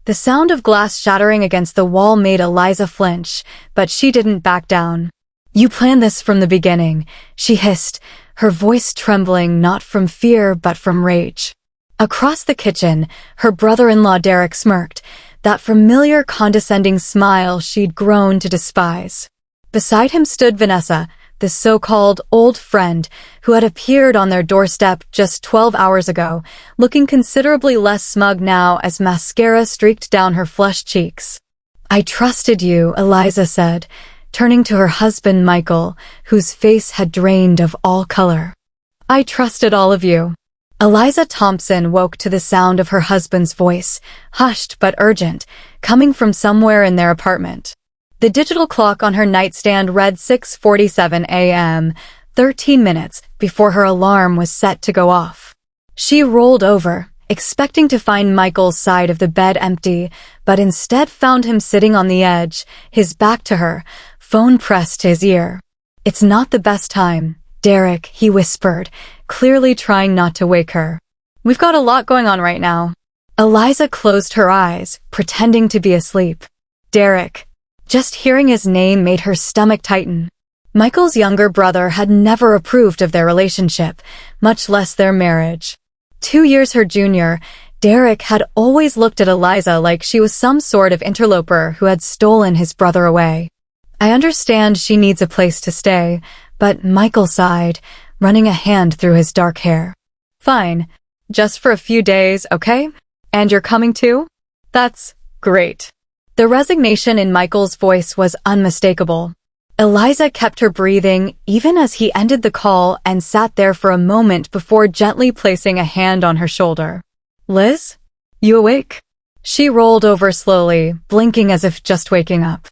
The sound of glass shattering against the wall made Eliza flinch, but she didn't back down. "You planned this from the beginning," she hissed, her voice trembling not from fear but from rage. Across the kitchen, her brother-in-law Derek smirked, that familiar condescending smile she'd grown to despise. Beside him stood Vanessa, the so-called old friend who had appeared on their doorstep just 12 hours ago, looking considerably less smug now as mascara streaked down her flushed cheeks. "I trusted you," Eliza said, turning to her husband Michael, whose face had drained of all color. "I trusted all of you." Eliza Thompson woke to the sound of her husband's voice, hushed but urgent, coming from somewhere in their apartment. The digital clock on her nightstand read 6:47 a.m., 13 minutes before her alarm was set to go off. She rolled over, expecting to find Michael's side of the bed empty, but instead found him sitting on the edge, his back to her, phone pressed to his ear. "It's not the best time, Derek," he whispered, clearly trying not to wake her. "We've got a lot going on right now." Eliza closed her eyes, pretending to be asleep. Derek. Just hearing his name made her stomach tighten. Michael's younger brother had never approved of their relationship, much less their marriage. 2 years her junior, Derek had always looked at Eliza like she was some sort of interloper who had stolen his brother away. "I understand she needs a place to stay," but Michael sighed, running a hand through his dark hair. "Fine. Just for a few days, okay? And you're coming too? That's great." The resignation in Michael's voice was unmistakable. Eliza kept her breathing even as he ended the call and sat there for a moment before gently placing a hand on her shoulder. "Liz? You awake?" She rolled over slowly, blinking as if just waking up.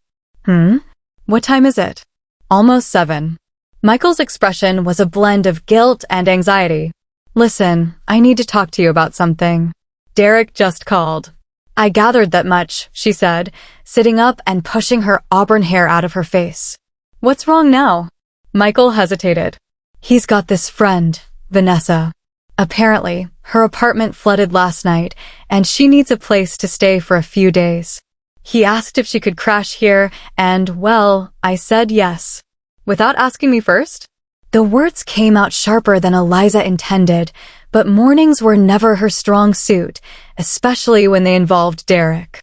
What time is it?" "Almost 7. Michael's expression was a blend of guilt and anxiety. "Listen, I need to talk to you about something. Derek just called." "I gathered that much," she said, sitting up and pushing her auburn hair out of her face. "What's wrong now?" Michael hesitated. "He's got this friend, Vanessa. Apparently, her apartment flooded last night, and she needs a place to stay for a few days. He asked if she could crash here, and, well, I said yes." "Without asking me first?" The words came out sharper than Eliza intended, but mornings were never her strong suit, especially when they involved Derek.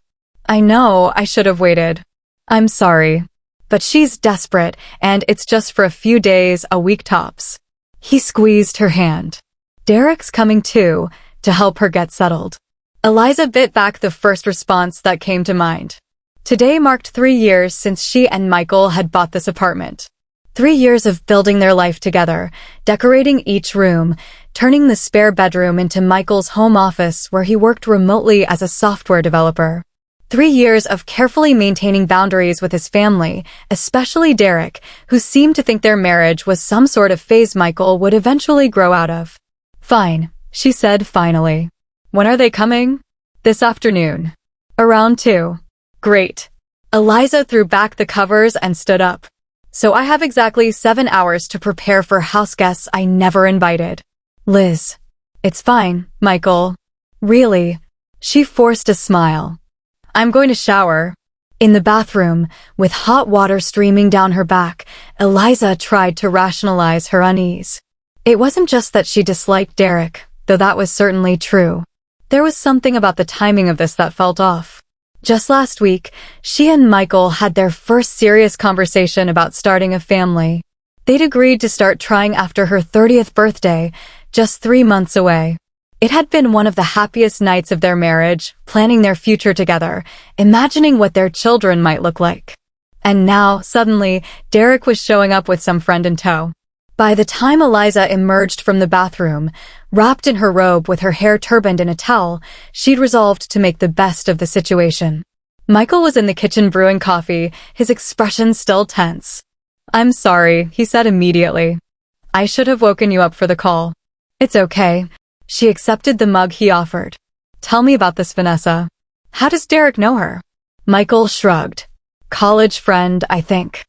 "I know, I should have waited. I'm sorry. But she's desperate, and it's just for a few days, a week tops." He squeezed her hand. "Derek's coming too, to help her get settled." Eliza bit back the first response that came to mind. Today marked 3 years since she and Michael had bought this apartment. 3 years of building their life together, decorating each room, turning the spare bedroom into Michael's home office where he worked remotely as a software developer. 3 years of carefully maintaining boundaries with his family, especially Derek, who seemed to think their marriage was some sort of phase Michael would eventually grow out of. "Fine," she said finally. "When are they coming?" "This afternoon. Around 2. "Great." Eliza threw back the covers and stood up. "So I have exactly 7 hours to prepare for house guests I never invited." "Liz." "It's fine, Michael." "Really?" She forced a smile. "I'm going to shower." In the bathroom, with hot water streaming down her back, Eliza tried to rationalize her unease. It wasn't just that she disliked Derek, though that was certainly true. There was something about the timing of this that felt off. Just last week, she and Michael had their first serious conversation about starting a family. They'd agreed to start trying after her 30th birthday, just 3 months away. It had been one of the happiest nights of their marriage, planning their future together, imagining what their children might look like. And now, suddenly, Derek was showing up with some friend in tow. By the time Eliza emerged from the bathroom, wrapped in her robe with her hair turbaned in a towel, she'd resolved to make the best of the situation. Michael was in the kitchen brewing coffee, his expression still tense. "I'm sorry," he said immediately. "I should have woken you up for the call." "It's okay." She accepted the mug he offered. "Tell me about this Vanessa. How does Derek know her?" Michael shrugged. "College friend, I think.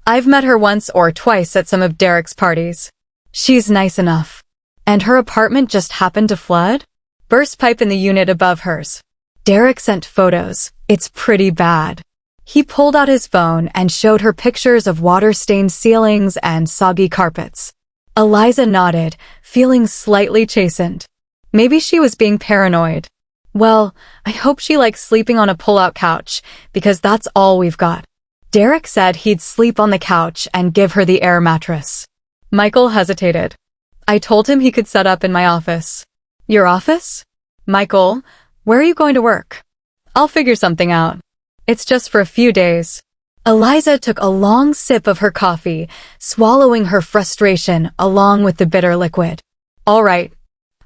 I've met her once or twice at some of Derek's parties. She's nice enough." "And her apartment just happened to flood?" "Burst pipe in the unit above hers." Derek sent photos. It's pretty bad. He pulled out his phone and showed her pictures of water-stained ceilings and soggy carpets. Eliza nodded, feeling slightly chastened. Maybe she was being paranoid. Well, I hope she likes sleeping on a pull-out couch, because that's all we've got. Derek said he'd sleep on the couch and give her the air mattress. Michael hesitated. I told him he could set up in my office. Your office? Michael, where are you going to work? I'll figure something out. It's just for a few days. Eliza took a long sip of her coffee, swallowing her frustration along with the bitter liquid. All right.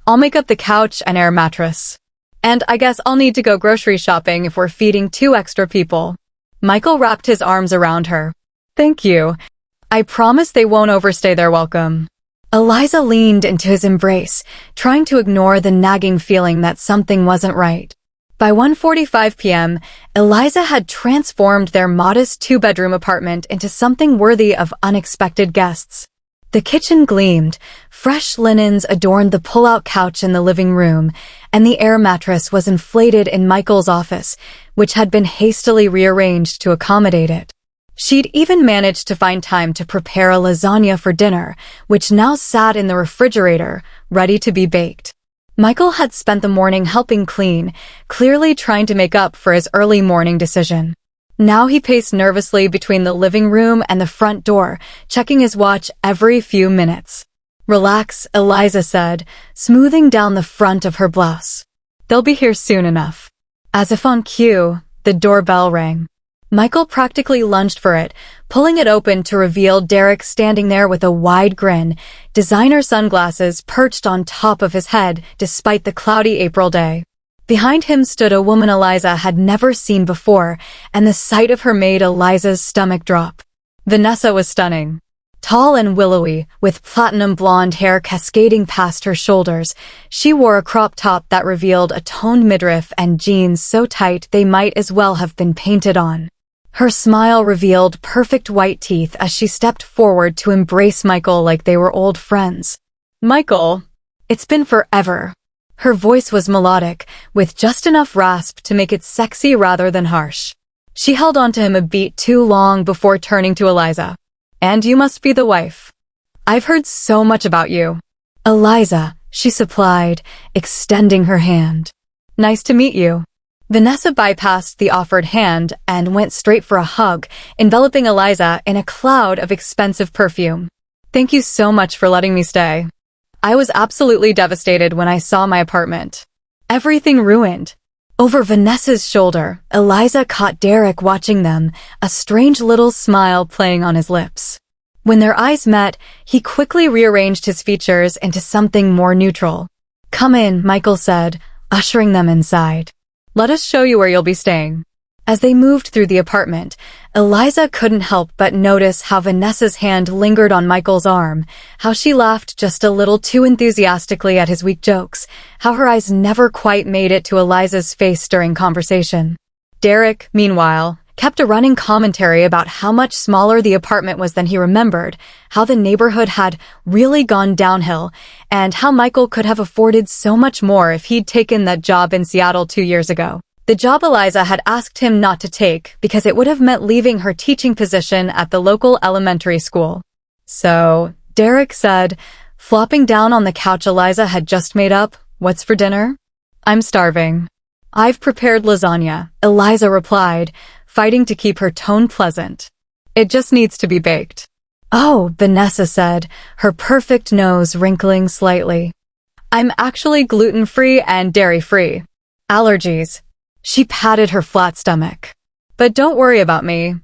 I'll make up the couch and air mattress. And I guess I'll need to go grocery shopping if we're feeding 2 extra people. Michael wrapped his arms around her. Thank you. I promise they won't overstay their welcome. Eliza leaned into his embrace, trying to ignore the nagging feeling that something wasn't right. By 1:45 p.m., Eliza had transformed their modest 2-bedroom apartment into something worthy of unexpected guests. The kitchen gleamed, fresh linens adorned the pull-out couch in the living room, and the air mattress was inflated in Michael's office, which had been hastily rearranged to accommodate it. She'd even managed to find time to prepare a lasagna for dinner, which now sat in the refrigerator, ready to be baked. Michael had spent the morning helping clean, clearly trying to make up for his early morning decision. Now he paced nervously between the living room and the front door, checking his watch every few minutes. Relax, Eliza said, smoothing down the front of her blouse. They'll be here soon enough. As if on cue, the doorbell rang. Michael practically lunged for it, pulling it open to reveal Derek standing there with a wide grin, designer sunglasses perched on top of his head despite the cloudy April day. Behind him stood a woman Eliza had never seen before, and the sight of her made Eliza's stomach drop. Vanessa was stunning. Tall and willowy, with platinum blonde hair cascading past her shoulders, she wore a crop top that revealed a toned midriff and jeans so tight they might as well have been painted on. Her smile revealed perfect white teeth as she stepped forward to embrace Michael like they were old friends. Michael, it's been forever. Her voice was melodic, with just enough rasp to make it sexy rather than harsh. She held on to him a beat too long before turning to Eliza. And you must be the wife. I've heard so much about you. Eliza, she supplied, extending her hand. Nice to meet you. Vanessa bypassed the offered hand and went straight for a hug, enveloping Eliza in a cloud of expensive perfume. Thank you so much for letting me stay. I was absolutely devastated when I saw my apartment. Everything ruined. Over Vanessa's shoulder, Eliza caught Derek watching them, a strange little smile playing on his lips. When their eyes met, he quickly rearranged his features into something more neutral. Come in, Michael said, ushering them inside. Let us show you where you'll be staying. As they moved through the apartment, Eliza couldn't help but notice how Vanessa's hand lingered on Michael's arm, how she laughed just a little too enthusiastically at his weak jokes, how her eyes never quite made it to Eliza's face during conversation. Derek, meanwhile, kept a running commentary about how much smaller the apartment was than he remembered, how the neighborhood had really gone downhill, and how Michael could have afforded so much more if he'd taken that job in Seattle 2 years ago. The job Eliza had asked him not to take because it would have meant leaving her teaching position at the local elementary school. So, Derek said, flopping down on the couch Eliza had just made up, what's for dinner? I'm starving. I've prepared lasagna, Eliza replied, fighting to keep her tone pleasant. It just needs to be baked. Oh, Vanessa said, her perfect nose wrinkling slightly. I'm actually gluten-free and dairy-free. Allergies. She patted her flat stomach. But don't worry about me.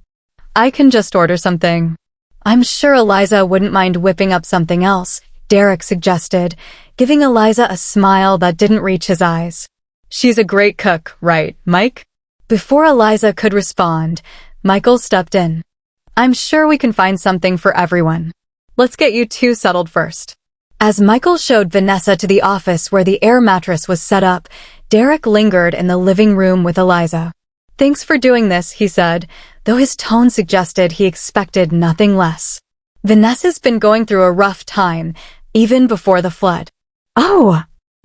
I can just order something. I'm sure Eliza wouldn't mind whipping up something else, Derek suggested, giving Eliza a smile that didn't reach his eyes. She's a great cook, right, Mike? Before Eliza could respond, Michael stepped in. I'm sure we can find something for everyone. Let's get you 2 settled first. As Michael showed Vanessa to the office where the air mattress was set up, Derek lingered in the living room with Eliza. Thanks for doing this, he said, though his tone suggested he expected nothing less. Vanessa's been going through a rough time, even before the flood. Oh!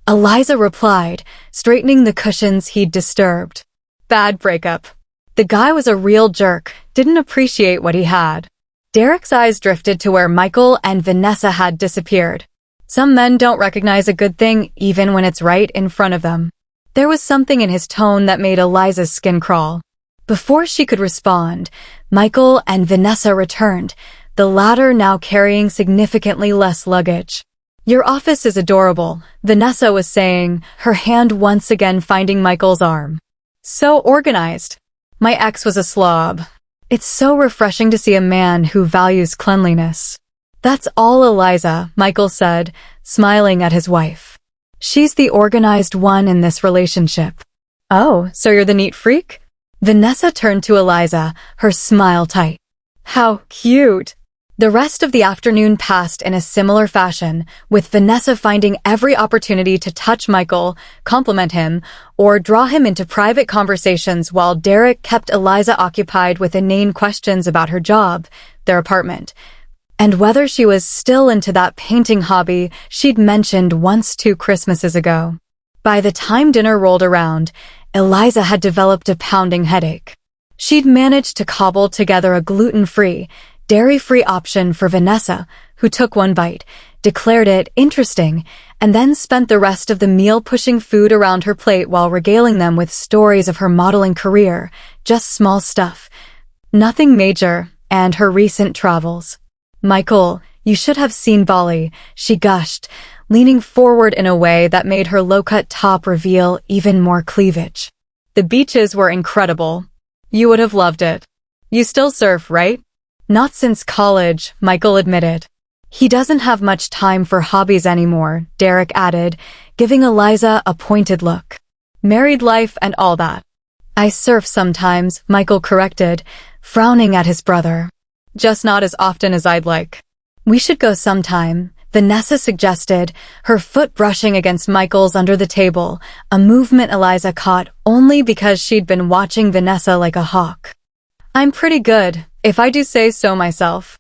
Eliza replied, straightening the cushions he'd disturbed. Bad breakup. The guy was a real jerk, didn't appreciate what he had. Derek's eyes drifted to where Michael and Vanessa had disappeared. Some men don't recognize a good thing even when it's right in front of them. There was something in his tone that made Eliza's skin crawl. Before she could respond, Michael and Vanessa returned, the latter now carrying significantly less luggage. Your office is adorable, Vanessa was saying, her hand once again finding Michael's arm. So organized. My ex was a slob. It's so refreshing to see a man who values cleanliness. That's all Eliza, Michael said, smiling at his wife. She's the organized one in this relationship. Oh, so you're the neat freak? Vanessa turned to Eliza, her smile tight. How cute! The rest of the afternoon passed in a similar fashion, with Vanessa finding every opportunity to touch Michael, compliment him, or draw him into private conversations while Derek kept Eliza occupied with inane questions about her job, their apartment, and whether she was still into that painting hobby she'd mentioned once 2 Christmases ago. By the time dinner rolled around, Eliza had developed a pounding headache. She'd managed to cobble together a gluten-free, dairy-free option for Vanessa, who took one bite, declared it interesting, and then spent the rest of the meal pushing food around her plate while regaling them with stories of her modeling career, just small stuff, nothing major, and her recent travels. Michael, you should have seen Bali, she gushed, leaning forward in a way that made her low-cut top reveal even more cleavage. The beaches were incredible. You would have loved it. You still surf, right? Not since college, Michael admitted. He doesn't have much time for hobbies anymore, Derek added, giving Eliza a pointed look. Married life and all that. I surf sometimes, Michael corrected, frowning at his brother. Just not as often as I'd like. We should go sometime, Vanessa suggested, her foot brushing against Michael's under the table, a movement Eliza caught only because she'd been watching Vanessa like a hawk. I'm pretty good, if I do say so myself.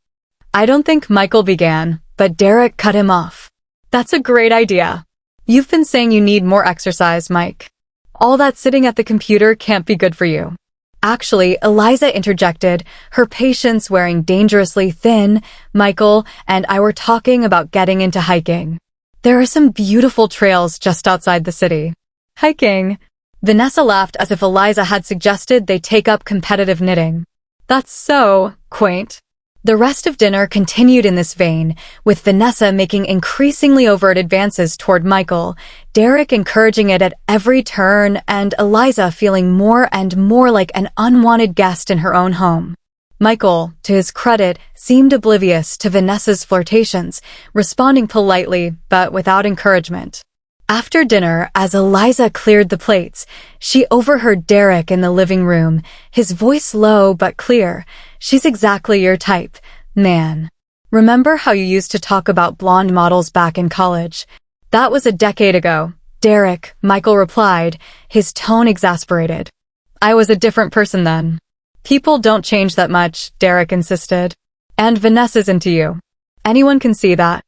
I don't think Michael began, but Derek cut him off. That's a great idea. You've been saying you need more exercise, Mike. All that sitting at the computer can't be good for you. Actually, Eliza interjected, her patience wearing dangerously thin. Michael and I were talking about getting into hiking. There are some beautiful trails just outside the city. Hiking? Vanessa laughed as if Eliza had suggested they take up competitive knitting. That's so quaint. The rest of dinner continued in this vein, with Vanessa making increasingly overt advances toward Michael, Derek encouraging it at every turn, and Eliza feeling more and more like an unwanted guest in her own home. Michael, to his credit, seemed oblivious to Vanessa's flirtations, responding politely but without encouragement. After dinner, as Eliza cleared the plates, she overheard Derek in the living room, his voice low but clear. She's exactly your type, man. Remember how you used to talk about blonde models back in college? That was a decade ago. Derek, Michael replied, his tone exasperated. I was a different person then. People don't change that much, Derek insisted. And Vanessa's into you. Anyone can see that.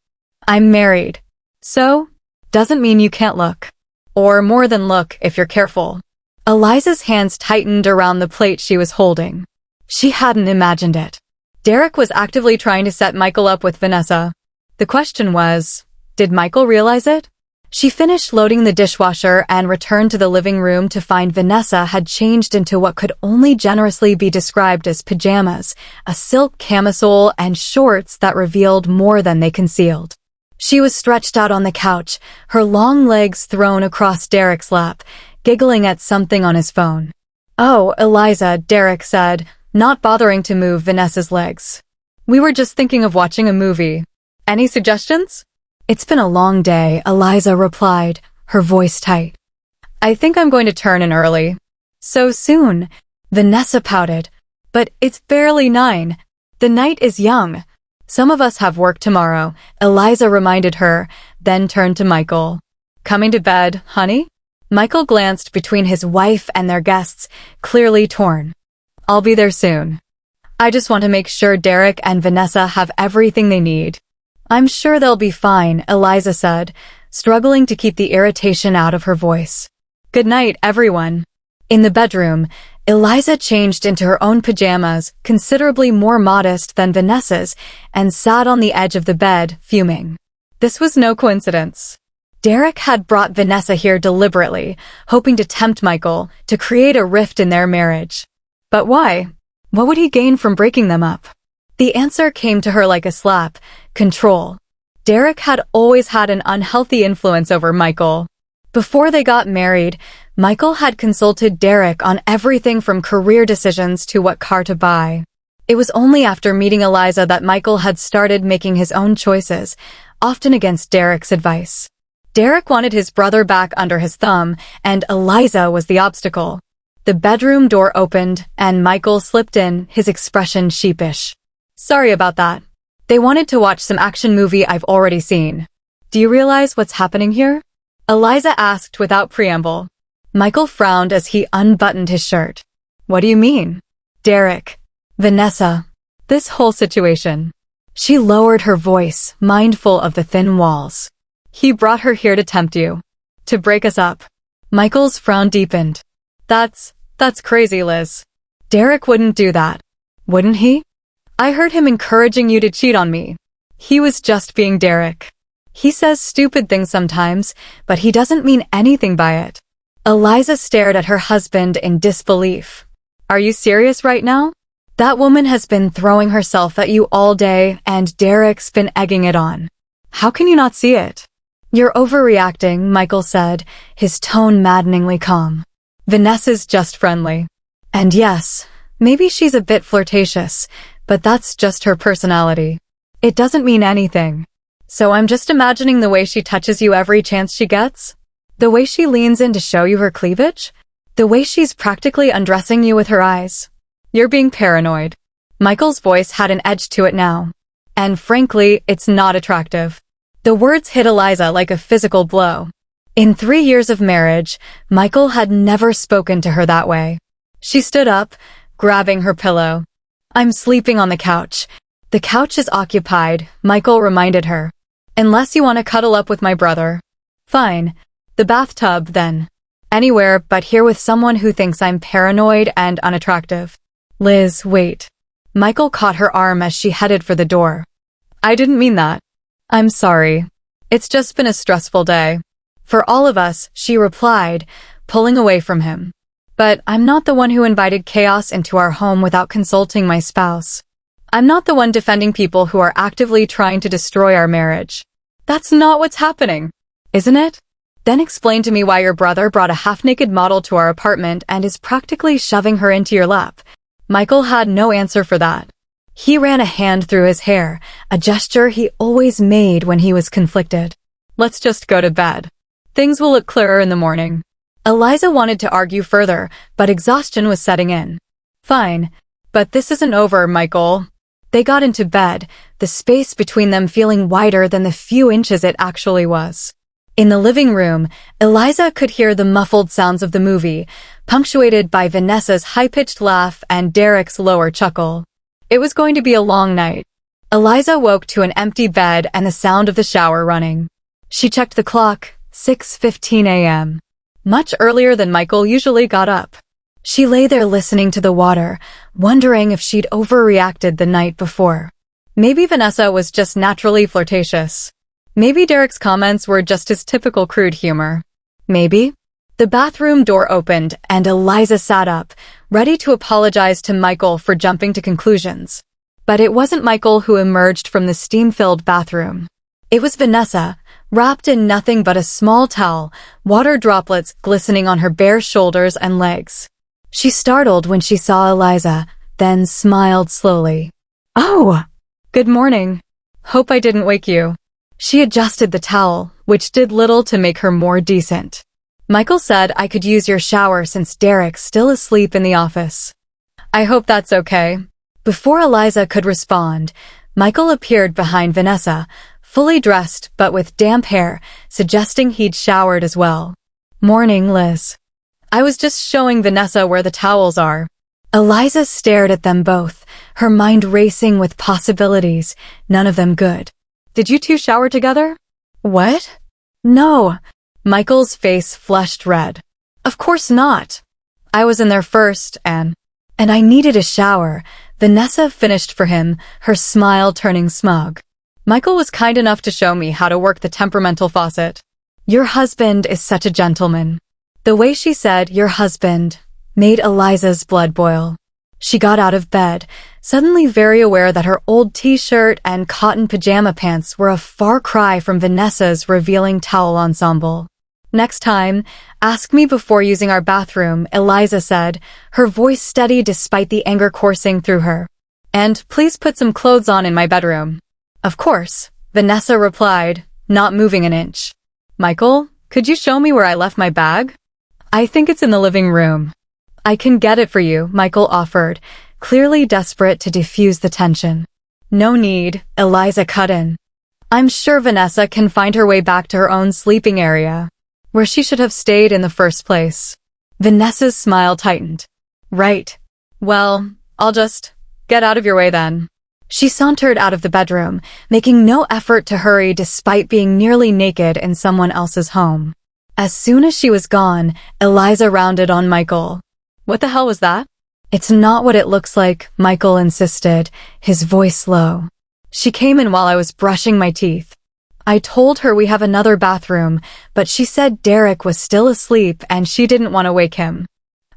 I'm married. So? Doesn't mean you can't look. Or more than look if you're careful. Eliza's hands tightened around the plate she was holding. She hadn't imagined it. Derek was actively trying to set Michael up with Vanessa. The question was, did Michael realize it? She finished loading the dishwasher and returned to the living room to find Vanessa had changed into what could only generously be described as pajamas, a silk camisole and shorts that revealed more than they concealed. She was stretched out on the couch, her long legs thrown across Derek's lap, giggling at something on his phone. Oh, Eliza, Derek said, not bothering to move Vanessa's legs. We were just thinking of watching a movie. Any suggestions? It's been a long day, Eliza replied, her voice tight. I think I'm going to turn in early. So soon? Vanessa pouted. But it's barely 9. The night is young. Some of us have work tomorrow, Eliza reminded her, then turned to Michael. Coming to bed, honey? Michael glanced between his wife and their guests, clearly torn. I'll be there soon. I just want to make sure Derek and Vanessa have everything they need. I'm sure they'll be fine, Eliza said, struggling to keep the irritation out of her voice. "Good night, everyone." In the bedroom, Eliza changed into her own pajamas, considerably more modest than Vanessa's, and sat on the edge of the bed, fuming. This was no coincidence. Derek had brought Vanessa here deliberately, hoping to tempt Michael, to create a rift in their marriage. But why? What would he gain from breaking them up? The answer came to her like a slap: control. Derek had always had an unhealthy influence over Michael. Before they got married, Michael had consulted Derek on everything from career decisions to what car to buy. It was only after meeting Eliza that Michael had started making his own choices, often against Derek's advice. Derek wanted his brother back under his thumb, and Eliza was the obstacle. The bedroom door opened, and Michael slipped in, his expression sheepish. "Sorry about that. They wanted to watch some action movie I've already seen." "Do you realize what's happening here?" Eliza asked without preamble. Michael frowned as he unbuttoned his shirt. "What do you mean?" "Derek. Vanessa. This whole situation." She lowered her voice, mindful of the thin walls. "He brought her here to tempt you. To break us up." Michael's frown deepened. That's crazy, Liz. Derek wouldn't do that. Wouldn't he? I heard him encouraging you to cheat on me. He was just being Derek. He says stupid things sometimes, but he doesn't mean anything by it. Eliza stared at her husband in disbelief. "Are you serious right now? That woman has been throwing herself at you all day, and Derek's been egging it on. How can you not see it?" "You're overreacting," Michael said, his tone maddeningly calm. "Vanessa's just friendly. And yes, maybe she's a bit flirtatious, but that's just her personality. It doesn't mean anything. So I'm just imagining the way she touches you every chance she gets? The way she leans in to show you her cleavage? The way she's practically undressing you with her eyes? You're being paranoid." Michael's voice had an edge to it now. "And frankly, it's not attractive." The words hit Eliza like a physical blow. In 3 years of marriage, Michael had never spoken to her that way. She stood up, grabbing her pillow. "I'm sleeping on the couch." "The couch is occupied," Michael reminded her. "Unless you want to cuddle up with my brother." "Fine. The bathtub, then. Anywhere but here with someone who thinks I'm paranoid and unattractive." "Liz, wait." Michael caught her arm as she headed for the door. "I didn't mean that. I'm sorry. It's just been a stressful day." "For all of us," she replied, pulling away from him. "But I'm not the one who invited chaos into our home without consulting my spouse. I'm not the one defending people who are actively trying to destroy our marriage. That's not what's happening, isn't it? Then explain to me why your brother brought a half-naked model to our apartment and is practically shoving her into your lap." Michael had no answer for that. He ran a hand through his hair, a gesture he always made when he was conflicted. "Let's just go to bed. Things will look clearer in the morning." Eliza wanted to argue further, but exhaustion was setting in. "Fine, but this isn't over, Michael." They got into bed, the space between them feeling wider than the few inches it actually was. In the living room, Eliza could hear the muffled sounds of the movie, punctuated by Vanessa's high-pitched laugh and Derek's lower chuckle. It was going to be a long night. Eliza woke to an empty bed and the sound of the shower running. She checked the clock, 6:15 a.m. Much earlier than Michael usually got up. She lay there listening to the water, wondering if she'd overreacted the night before. Maybe Vanessa was just naturally flirtatious. Maybe Derek's comments were just his typical crude humor. Maybe. The bathroom door opened and Eliza sat up, ready to apologize to Michael for jumping to conclusions. But it wasn't Michael who emerged from the steam-filled bathroom. It was Vanessa, wrapped in nothing but a small towel, water droplets glistening on her bare shoulders and legs. She startled when she saw Eliza, then smiled slowly. "Oh, good morning. Hope I didn't wake you." She adjusted the towel, which did little to make her more decent. "Michael said I could use your shower since Derek's still asleep in the office." "I hope that's okay." Before Eliza could respond, Michael appeared behind Vanessa, fully dressed but with damp hair, suggesting he'd showered as well. "Morning, Liz. I was just showing Vanessa where the towels are." Eliza stared at them both, her mind racing with possibilities, none of them good. "Did you two shower together?" "What?" No. Michael's face flushed red. Of course not. I was in there first, and I needed a shower. Vanessa finished for him, her smile turning smug. Michael was kind enough to show me how to work the temperamental faucet. Your husband is such a gentleman. The way she said, your husband, made Eliza's blood boil. She got out of bed, suddenly very aware that her old t-shirt and cotton pajama pants were a far cry from Vanessa's revealing towel ensemble. Next time, ask me before using our bathroom, Eliza said, her voice steady despite the anger coursing through her. And please put some clothes on in my bedroom. Of course, Vanessa replied, not moving an inch. Michael, could you show me where I left my bag? I think it's in the living room. I can get it for you, Michael offered, clearly desperate to diffuse the tension. No need, Eliza cut in. I'm sure Vanessa can find her way back to her own sleeping area, where she should have stayed in the first place. Vanessa's smile tightened. Right. Well, I'll just get out of your way then. She sauntered out of the bedroom, making no effort to hurry despite being nearly naked in someone else's home. As soon as she was gone, Eliza rounded on Michael. What the hell was that? It's not what it looks like, Michael insisted, his voice low. She came in while I was brushing my teeth. I told her we have another bathroom, but she said Derek was still asleep and she didn't want to wake him.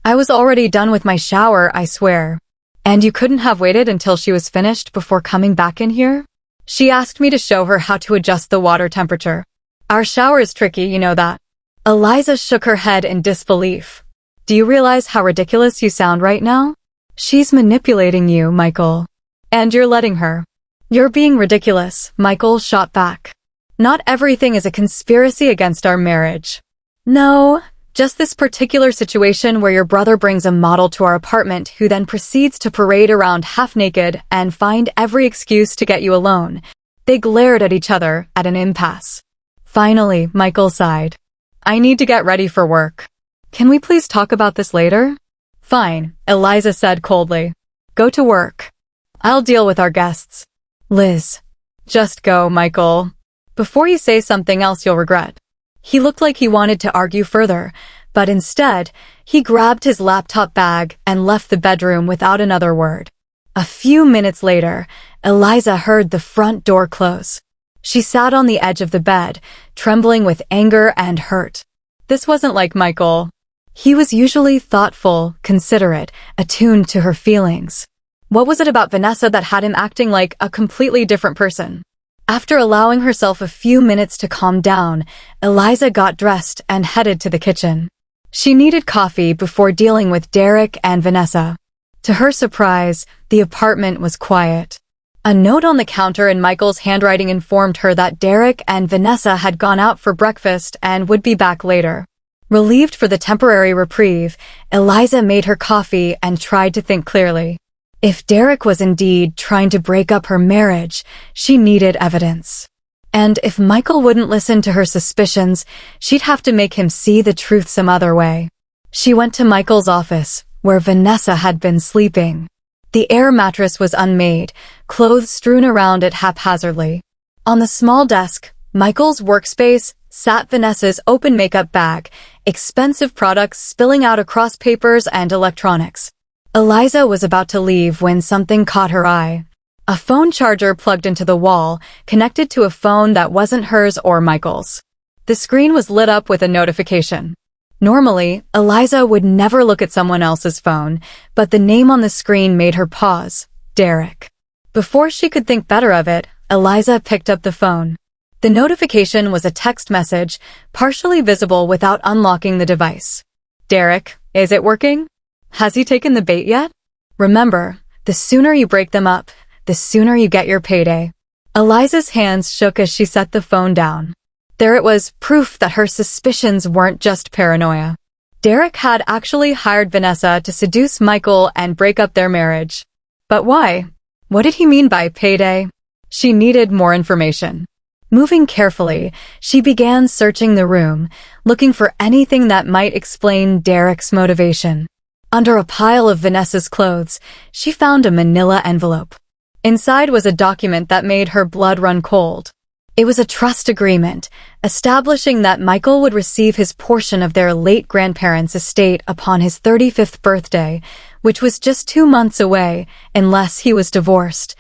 I was already done with my shower, I swear. And you couldn't have waited until she was finished before coming back in here? She asked me to show her how to adjust the water temperature. Our shower is tricky, you know that. Eliza shook her head in disbelief. Do you realize how ridiculous you sound right now? She's manipulating you, Michael. And you're letting her. You're being ridiculous, Michael shot back. Not everything is a conspiracy against our marriage. No, just this particular situation where your brother brings a model to our apartment who then proceeds to parade around half-naked and find every excuse to get you alone. They glared at each other at an impasse. Finally, Michael sighed. I need to get ready for work. Can we please talk about this later? Fine, Eliza said coldly. Go to work. I'll deal with our guests. Liz. Just go, Michael. Before you say something else you'll regret. He looked like he wanted to argue further, but instead, he grabbed his laptop bag and left the bedroom without another word. A few minutes later, Eliza heard the front door close. She sat on the edge of the bed, trembling with anger and hurt. This wasn't like Michael. He was usually thoughtful, considerate, attuned to her feelings. What was it about Vanessa that had him acting like a completely different person? After allowing herself a few minutes to calm down, Eliza got dressed and headed to the kitchen. She needed coffee before dealing with Derek and Vanessa. To her surprise, the apartment was quiet. A note on the counter in Michael's handwriting informed her that Derek and Vanessa had gone out for breakfast and would be back later. Relieved for the temporary reprieve, Eliza made her coffee and tried to think clearly. If Derek was indeed trying to break up her marriage, she needed evidence. And if Michael wouldn't listen to her suspicions, she'd have to make him see the truth some other way. She went to Michael's office, where Vanessa had been sleeping. The air mattress was unmade, clothes strewn around it haphazardly. On the small desk, Michael's workspace, sat Vanessa's open makeup bag, expensive products spilling out across papers and electronics. Eliza was about to leave when something caught her eye. A phone charger plugged into the wall, connected to a phone that wasn't hers or Michael's. The screen was lit up with a notification. Normally, Eliza would never look at someone else's phone, but the name on the screen made her pause. Derek. Before she could think better of it, Eliza picked up the phone. The notification was a text message, partially visible without unlocking the device. Derek, is it working? Has he taken the bait yet? Remember, the sooner you break them up, the sooner you get your payday. Eliza's hands shook as she set the phone down. There it was, proof that her suspicions weren't just paranoia. Derek had actually hired Vanessa to seduce Michael and break up their marriage. But why? What did he mean by payday? She needed more information. Moving carefully, she began searching the room, looking for anything that might explain Derek's motivation. Under a pile of Vanessa's clothes, she found a manila envelope. Inside was a document that made her blood run cold. It was a trust agreement, establishing that Michael would receive his portion of their late grandparents' estate upon his 35th birthday, which was just 2 months away, unless he was divorced,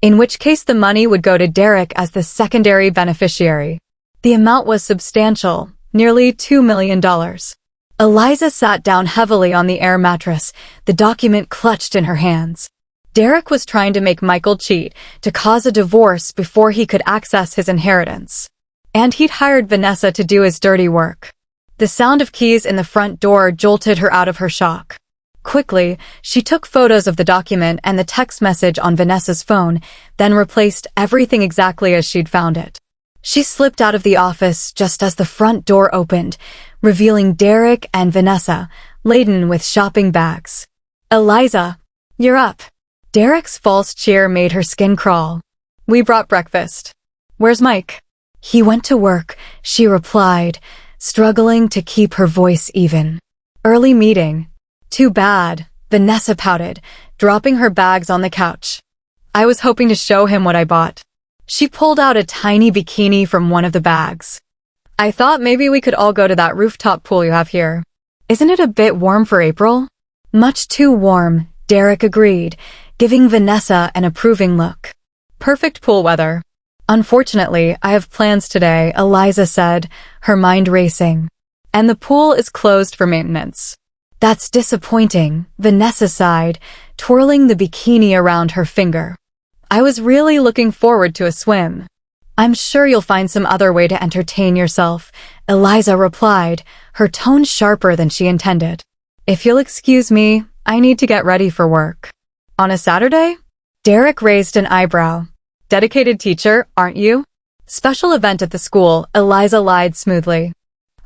in which case the money would go to Derek as the secondary beneficiary. The amount was substantial, nearly $2 million. Eliza sat down heavily on the air mattress, the document clutched in her hands. Derek was trying to make Michael cheat, to cause a divorce before he could access his inheritance. And he'd hired Vanessa to do his dirty work. The sound of keys in the front door jolted her out of her shock. Quickly, she took photos of the document and the text message on Vanessa's phone, then replaced everything exactly as she'd found it. She slipped out of the office just as the front door opened, revealing Derek and Vanessa, laden with shopping bags. "Eliza, you're up." Derek's false cheer made her skin crawl. "We brought breakfast. Where's Mike?" "He went to work," she replied, struggling to keep her voice even. "Early meeting." "Too bad," Vanessa pouted, dropping her bags on the couch. "I was hoping to show him what I bought." She pulled out a tiny bikini from one of the bags. "I thought maybe we could all go to that rooftop pool you have here. Isn't it a bit warm for April?" "Much too warm," Derek agreed, giving Vanessa an approving look. "Perfect pool weather." "Unfortunately, I have plans today," Eliza said, her mind racing. "And the pool is closed for maintenance." "That's disappointing," Vanessa sighed, twirling the bikini around her finger. "I was really looking forward to a swim." "I'm sure you'll find some other way to entertain yourself," Eliza replied, her tone sharper than she intended. "If you'll excuse me, I need to get ready for work." "On a Saturday?" Derek raised an eyebrow. "Dedicated teacher, aren't you?" "Special event at the school," Eliza lied smoothly.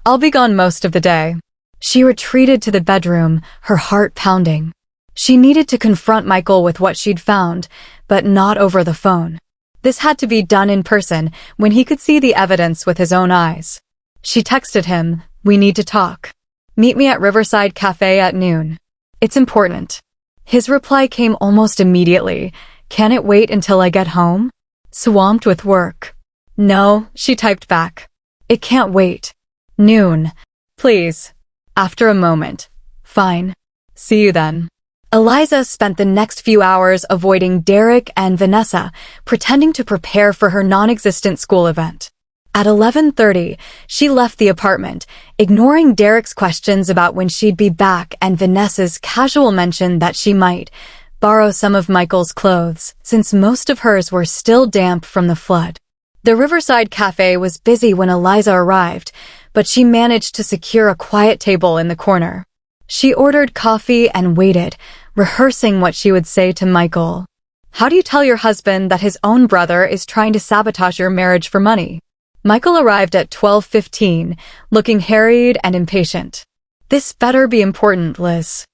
"I'll be gone most of the day." She retreated to the bedroom, her heart pounding. She needed to confront Michael with what she'd found, but not over the phone. This had to be done in person, when he could see the evidence with his own eyes. She texted him, "We need to talk. Meet me at Riverside Cafe at noon. It's important." His reply came almost immediately. "Can it wait until I get home? Swamped with work." "No," she typed back. "It can't wait. Noon. Please." After a moment. "Fine. See you then." Eliza spent the next few hours avoiding Derek and Vanessa, pretending to prepare for her non-existent school event. At 11:30, she left the apartment, ignoring Derek's questions about when she'd be back and Vanessa's casual mention that she might borrow some of Michael's clothes, since most of hers were still damp from the flood. The Riverside Cafe was busy when Eliza arrived, but she managed to secure a quiet table in the corner. She ordered coffee and waited, rehearsing what she would say to Michael. "How do you tell your husband that his own brother is trying to sabotage your marriage for money?" Michael arrived at 12:15, looking harried and impatient. "This better be important, Liz.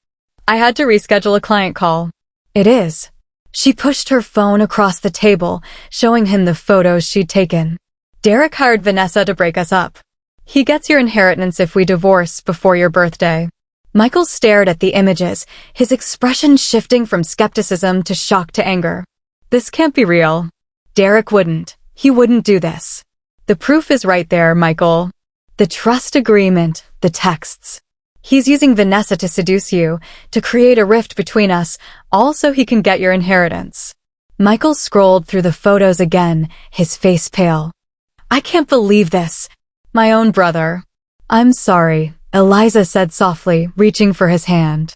I had to reschedule a client call." "It is." She pushed her phone across the table, showing him the photos she'd taken. "Derek hired Vanessa to break us up. He gets your inheritance if we divorce before your birthday." Michael stared at the images, his expression shifting from skepticism to shock to anger. "This can't be real." "Derek wouldn't. He wouldn't do this." "The proof is right there, Michael. The trust agreement, the texts. He's using Vanessa to seduce you, to create a rift between us, all so he can get your inheritance." Michael scrolled through the photos again, his face pale. "I can't believe this. My own brother." "I'm sorry," Eliza said softly, reaching for his hand.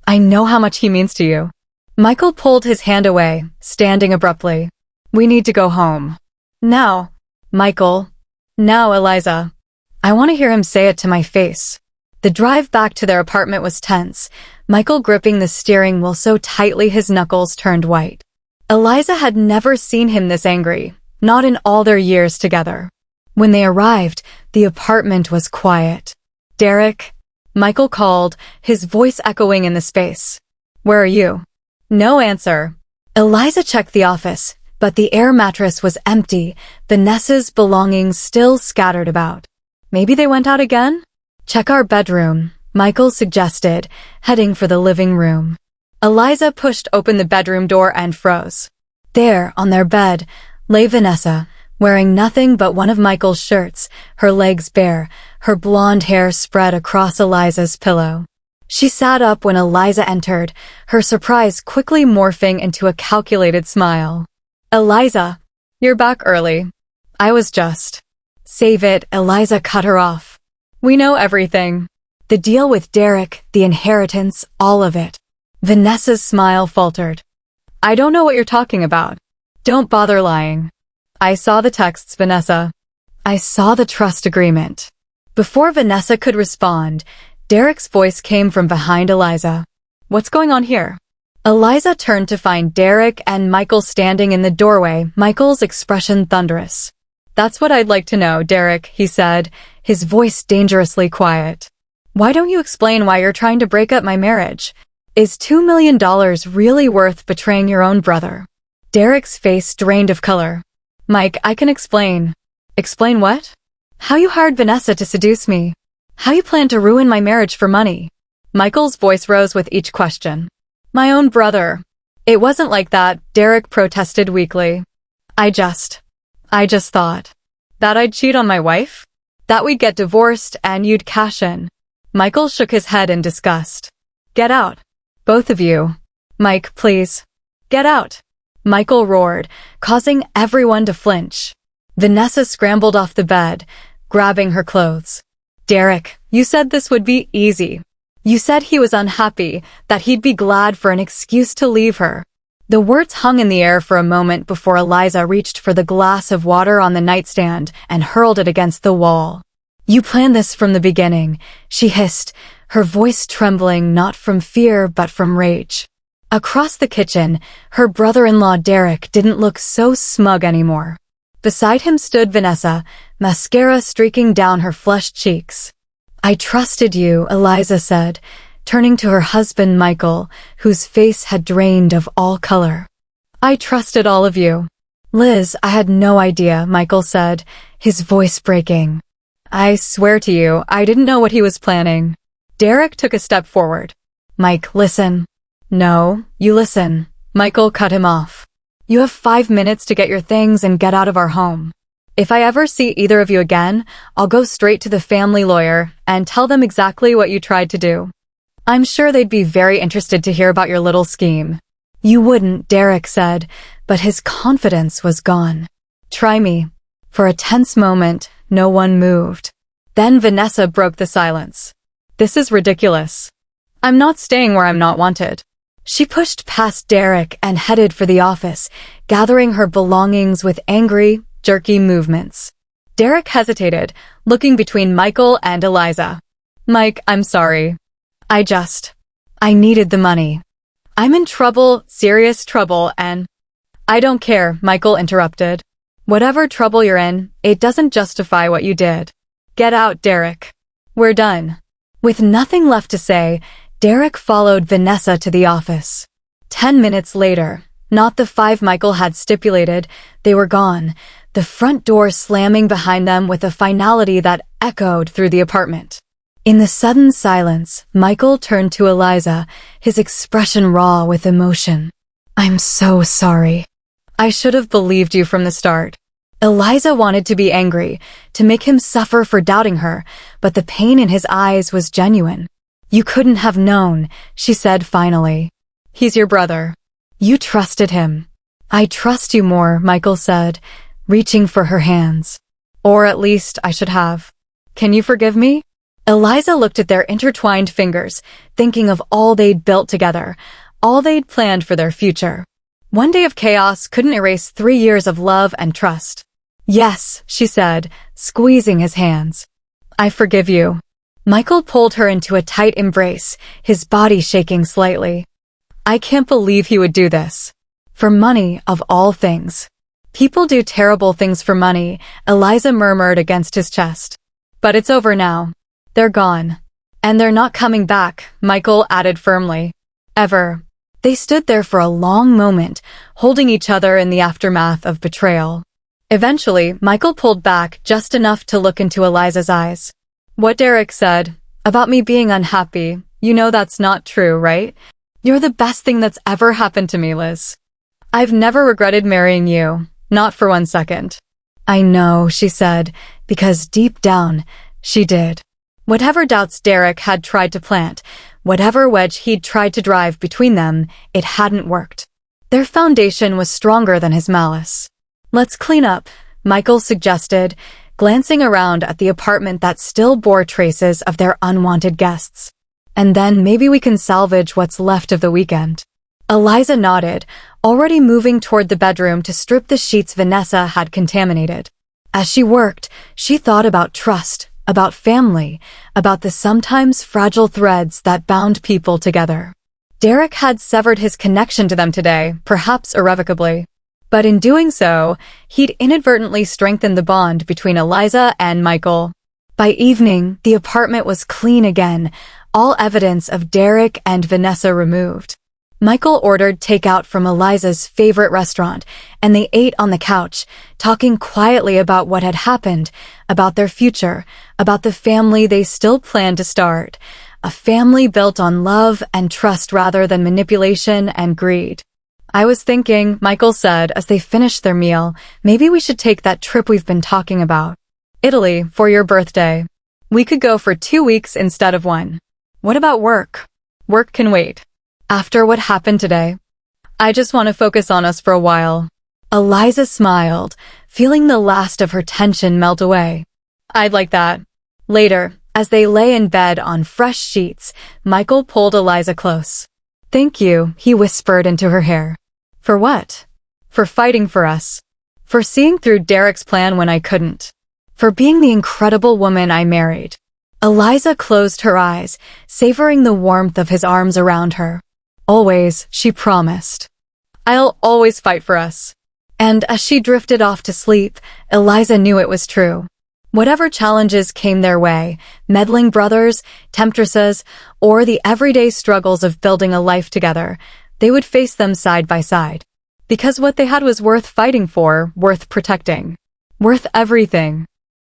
"I know how much he means to you." Michael pulled his hand away, standing abruptly. "We need to go home." "Now." "Michael." "Now, Eliza." I want to hear him say it to my face. The drive back to their apartment was tense, Michael gripping the steering wheel so tightly his knuckles turned white. Eliza had never seen him this angry, not in all their years together. When they arrived, the apartment was quiet. "Derek?" Michael called, his voice echoing in the space. "Where are you?" No answer. Eliza checked the office, but the air mattress was empty, Vanessa's belongings still scattered about. Maybe they went out again? "Check our bedroom," Michael suggested, heading for the living room. Eliza pushed open the bedroom door and froze. There, on their bed, lay Vanessa, wearing nothing but one of Michael's shirts, her legs bare, her blonde hair spread across Eliza's pillow. She sat up when Eliza entered, her surprise quickly morphing into a calculated smile. "Eliza, you're back early. I was just—" "Save it," Eliza cut her off. "We know everything. The deal with Derek, the inheritance, all of it." Vanessa's smile faltered. "I don't know what you're talking about. Don't bother lying. I saw the texts, Vanessa. I saw the trust agreement." Before Vanessa could respond, Derek's voice came from behind Eliza. "What's going on here?" Eliza turned to find Derek and Michael standing in the doorway, Michael's expression thunderous. "That's what I'd like to know, Derek," he said, his voice dangerously quiet. "Why don't you explain why you're trying to break up my marriage? Is $2 million really worth betraying your own brother?" Derek's face drained of color. "Mike, I can explain." "Explain what?" "How you hired Vanessa to seduce me. How you plan to ruin my marriage for money." Michael's voice rose with each question. "My own brother." "It wasn't like that," Derek protested weakly. I just thought that I'd cheat on my wife? That we'd get divorced and you'd cash in." Michael shook his head in disgust. "Get out. Both of you." "Mike, please. Get out." Michael roared, causing everyone to flinch. Vanessa scrambled off the bed, grabbing her clothes. "Derek, you said this would be easy. You said he was unhappy, that he'd be glad for an excuse to leave her." The words hung in the air for a moment before Eliza reached for the glass of water on the nightstand and hurled it against the wall. "You planned this from the beginning," she hissed, her voice trembling not from fear but from rage. Across the kitchen, her brother-in-law Derek didn't look so smug anymore. Beside him stood Vanessa, mascara streaking down her flushed cheeks. "I trusted you," Eliza said, turning to her husband Michael, whose face had drained of all color. "I trusted all of you." "Liz, I had no idea," Michael said, his voice breaking. "I swear to you, I didn't know what he was planning." Derek took a step forward. "Mike, listen." "No, you listen." Michael cut him off. "You have 5 minutes to get your things and get out of our home. If I ever see either of you again, I'll go straight to the family lawyer and tell them exactly what you tried to do. I'm sure they'd be very interested to hear about your little scheme." "You wouldn't," Derek said, but his confidence was gone. "Try me." For a tense moment, no one moved. Then Vanessa broke the silence. "This is ridiculous. I'm not staying where I'm not wanted." She pushed past Derek and headed for the office, gathering her belongings with angry, jerky movements. Derek hesitated, looking between Michael and Eliza. "Mike, I'm sorry. I needed the money. I'm in trouble, serious trouble, and—" "I don't care," Michael interrupted. "Whatever trouble you're in, it doesn't justify what you did. Get out, Derek. We're done." With nothing left to say, Derek followed Vanessa to the office. 10 minutes later, not the 5 Michael had stipulated, they were gone, the front door slamming behind them with a finality that echoed through the apartment. In the sudden silence, Michael turned to Eliza, his expression raw with emotion. "I'm so sorry. I should have believed you from the start." Eliza wanted to be angry, to make him suffer for doubting her, but the pain in his eyes was genuine. "You couldn't have known," she said finally. "He's your brother. You trusted him." "I trust you more," Michael said, reaching for her hands. "Or at least I should have. Can you forgive me?" Eliza looked at their intertwined fingers, thinking of all they'd built together, all they'd planned for their future. One day of chaos couldn't erase 3 years of love and trust. "Yes," she said, squeezing his hands. "I forgive you." Michael pulled her into a tight embrace, his body shaking slightly. "I can't believe he would do this. For money, of all things." "People do terrible things for money," Eliza murmured against his chest. "But it's over now. They're gone. And they're not coming back," Michael added firmly. "Ever." They stood there for a long moment, holding each other in the aftermath of betrayal. Eventually, Michael pulled back just enough to look into Eliza's eyes. "What Derek said, about me being unhappy, you know that's not true, right? You're the best thing that's ever happened to me, Liz. I've never regretted marrying you, not for 1 second." I know, she said, because deep down, she did. Whatever doubts Derek had tried to plant, whatever wedge he'd tried to drive between them, it hadn't worked. Their foundation was stronger than his malice. Let's clean up, Michael suggested, glancing around at the apartment that still bore traces of their unwanted guests. And then maybe we can salvage what's left of the weekend. Eliza nodded, already moving toward the bedroom to strip the sheets Vanessa had contaminated. As she worked, she thought about trust, about family, about the sometimes fragile threads that bound people together. Derek had severed his connection to them today, perhaps irrevocably. But in doing so, he'd inadvertently strengthened the bond between Eliza and Michael. By evening, the apartment was clean again, all evidence of Derek and Vanessa removed. Michael ordered takeout from Eliza's favorite restaurant, and they ate on the couch, talking quietly about what had happened, about their future, about the family they still planned to start. A family built on love and trust rather than manipulation and greed. I was thinking, Michael said as they finished their meal, maybe we should take that trip we've been talking about. Italy, for your birthday. We could go for 2 weeks instead of 1. What about work? Work can wait. After what happened today, I just want to focus on us for a while. Eliza smiled, feeling the last of her tension melt away. I'd like that. Later, as they lay in bed on fresh sheets, Michael pulled Eliza close. Thank you, he whispered into her hair. For what? For fighting for us. For seeing through Derek's plan when I couldn't. For being the incredible woman I married. Eliza closed her eyes, savoring the warmth of his arms around her. Always, she promised. I'll always fight for us. And as she drifted off to sleep, Eliza knew it was true. Whatever challenges came their way, meddling brothers, temptresses, or the everyday struggles of building a life together, they would face them side by side. Because what they had was worth fighting for, worth protecting. Worth everything.